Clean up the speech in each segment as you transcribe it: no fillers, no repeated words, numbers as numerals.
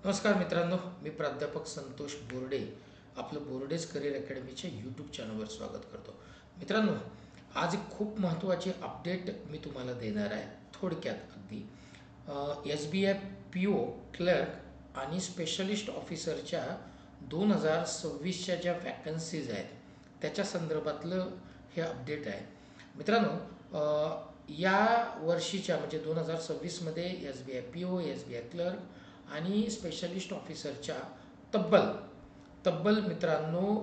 नमस्कार मित्रांनो, मी प्राध्यापक संतोष बोर्डे आपलं बोर्डेज करिअर अकॅडमीच्या यूट्यूब चॅनलवर स्वागत करतो. मित्रांनो, आज एक खूप महत्त्वाची अपडेट मी तुम्हाला देणार आहे. थोडक्यात अगदी SBI PO क्लर्क आणि स्पेशलिस्ट ऑफिसरच्या 2026च्या ज्या वॅकन्सीज आहेत त्याच्या संदर्भातलं हे अपडेट आहे. मित्रांनो, या वर्षीच्या म्हणजे 2026मध्ये SBI PO, SBI क्लर्क आणि स्पेशलिस्ट ऑफिसरच्या तब्बल तब्बल मित्रांनो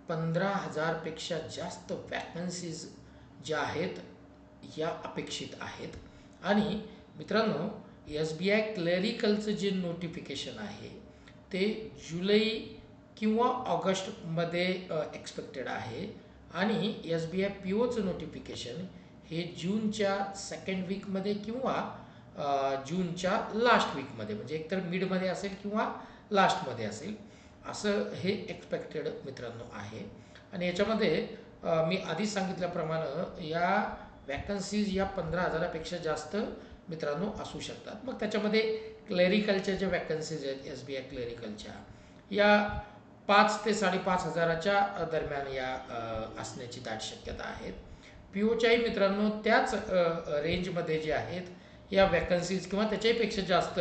15,000पेक्षा जास्त वॅकन्सीज ज्या आहेत या अपेक्षित आहेत. आणि मित्रांनो, SBI क्लरिकलचं जे नोटिफिकेशन आहे ते जुलै किंवा ऑगस्टमध्ये एक्सपेक्टेड आहे आणि SBI POचं नोटिफिकेशन हे जूनच्या सेकंड वीकमध्ये किंवा जूनच्या लास्ट वीकमध्ये म्हणजे एकतर मिडमध्ये असेल किंवा लास्टमध्ये असेल असं हे एक्सपेक्टेड मित्रांनो आहे. आणि याच्यामध्ये मी आधी सांगितल्याप्रमाणे या वॅकन्सीज या 15,000पेक्षा जास्त मित्रांनो असू शकतात. मग त्याच्यामध्ये क्लेरिकलच्या ज्या वॅकन्सीज आहेत SBI क्लेरिकलच्या या 5 ते 5,500च्या दरम्यान या असण्याची दाट शक्यता आहेत. POच्याही मित्रांनो त्याच रेंजमध्ये जे आहेत या वॅकन्सीज किंवा त्याच्याहीपेक्षा जास्त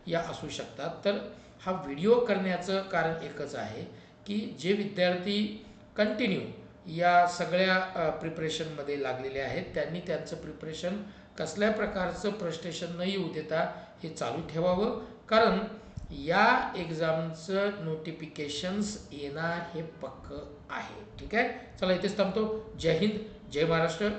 या असू शकतात. तर हा व्हिडिओ करण्याचं कारण एकच आहे की जे विद्यार्थी कंटिन्यू या सगळ्या प्रिपरेशनमध्ये लागलेले आहेत त्यांनी त्यांचं प्रिपरेशन कसल्या प्रकारचं फ्रस्ट्रेशन न येऊ देता हे चालू ठेवावं, कारण या एक्झामचं नोटिफिकेशन्स येणार हे पक्कं आहे. ठीक आहे, चला इथेच थांबतो. जय हिंद, जय महाराष्ट्र.